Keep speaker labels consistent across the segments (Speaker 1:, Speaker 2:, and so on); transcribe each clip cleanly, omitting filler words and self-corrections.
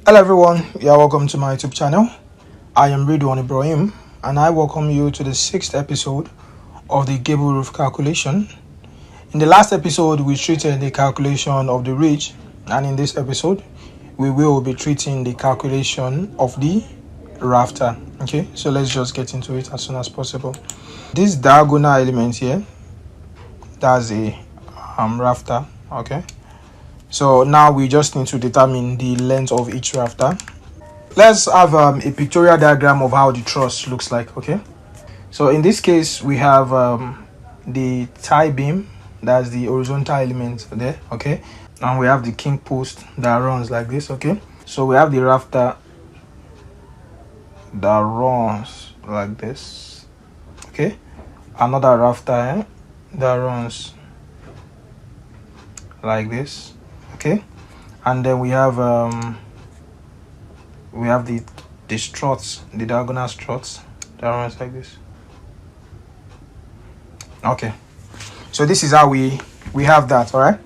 Speaker 1: Hello everyone, you are welcome to my YouTube channel. I am Ridwan Ibrahim and I welcome you to the 6th episode of the gable roof calculation. In the last episode we treated the calculation of the ridge, and in this episode we will be treating the calculation of the rafter. Okay, so let's just get into it as soon as possible. This diagonal element here, that's a rafter. Okay, so now we just need to determine the length of each rafter. Let's have a pictorial diagram of how the truss looks like. Okay, so in this case we have the tie beam, that's the horizontal element there. Okay, and we have the king post that runs like this. Okay, so we have the rafter that runs like this. Okay, another rafter that runs like this. Okay, and then we have the struts, the diagonal struts that runs like this. Okay, so this is how we have that. All right,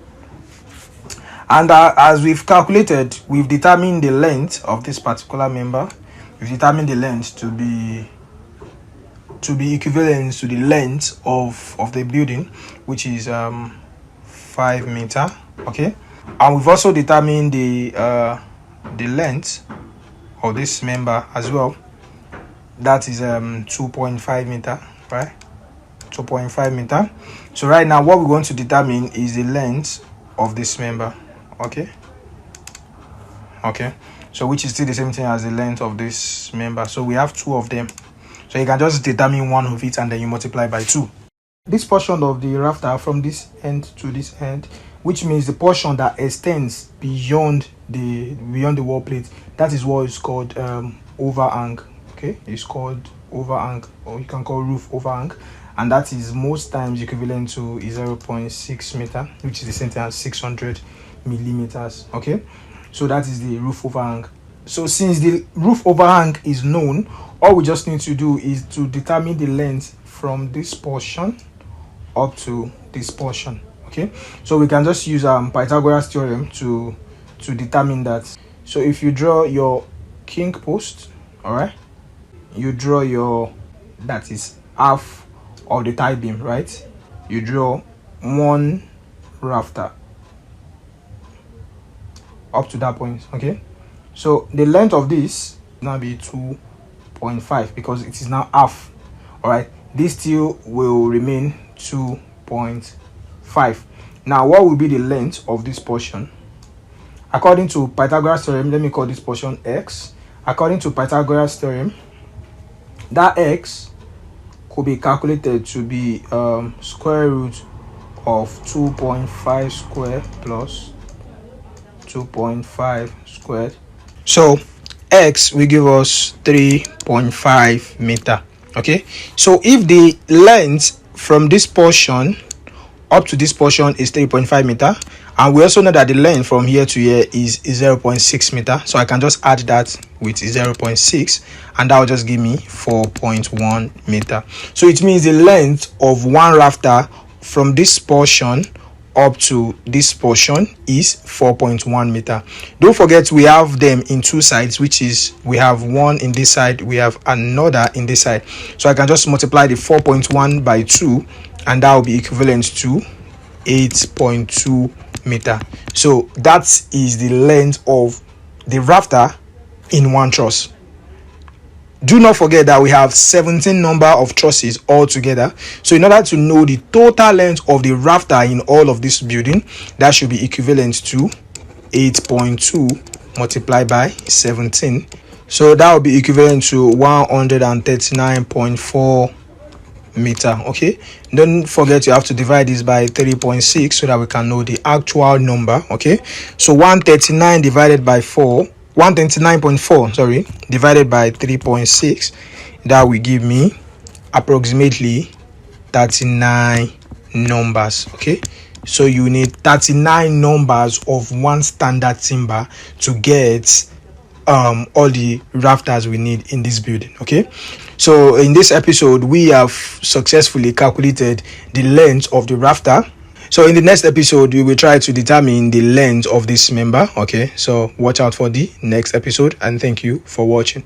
Speaker 1: and as we've calculated, we've determined the length of this particular member. We've determined the length to be equivalent to the length of the building, which is 5 meters. Okay, and we've also determined the length of this member as well. That is 2.5 meter, right? 2.5 meter. So right now what we want to determine is the length of this member. Okay, so which is still the same thing as the length of this member. So we have two of them, so you can just determine one of it and then you multiply by 2. This portion of the rafter from this end to this end, which means the portion that extends beyond the wall plate, that is what is called overhang. Okay, it's called overhang, or you can call roof overhang, and that is most times equivalent to 0.6 meter, which is the same thing as 600 millimeters. Okay, so that is the roof overhang. So since the roof overhang is known, all we just need to do is to determine the length from this portion up to this portion. Okay, so we can just use Pythagoras theorem to determine that. So if you draw your king post, all right, you draw your, that is half of the tie beam, right? You draw one rafter up to that point. Okay, so the length of this now be 2.5 because it is now half. All right, this still will remain 2.5. Now what will be the length of this portion? According to Pythagoras theorem, let me call this portion x. According to Pythagoras theorem, that x could be calculated to be square root of 2.5 squared plus 2.5 squared. So x will give us 3.5 meter. Okay, so if the length from this portion up to this portion is 3.5 meter, and we also know that the length from here to here is 0.6 meter, so I can just add that with 0.6 and that will just give me 4.1 meter. So it means the length of one rafter from this portion up to this portion is 4.1 meter. Don't forget we have them in two sides, which is we have one in this side, we have another in this side. So I can just multiply the 4.1 by 2 and that will be equivalent to 8.2 meter. So that is the length of the rafter in one truss. Do not forget that we have 17 number of trusses all together. So in order to know the total length of the rafter in all of this building, that should be equivalent to 8.2 multiplied by 17. So that will be equivalent to 139.4 meter. Okay, don't forget you have to divide this by 3.6 so that we can know the actual number. Okay, so 139 divided by 129.4 sorry, divided by 3.6, that will give me approximately 39 numbers. Okay, so you need 39 numbers of one standard timber to get all the rafters we need in this building. Okay, so in this episode we have successfully calculated the length of the rafter. So in the next episode, we will try to determine the length of this member. Okay, so watch out for the next episode, and thank you for watching.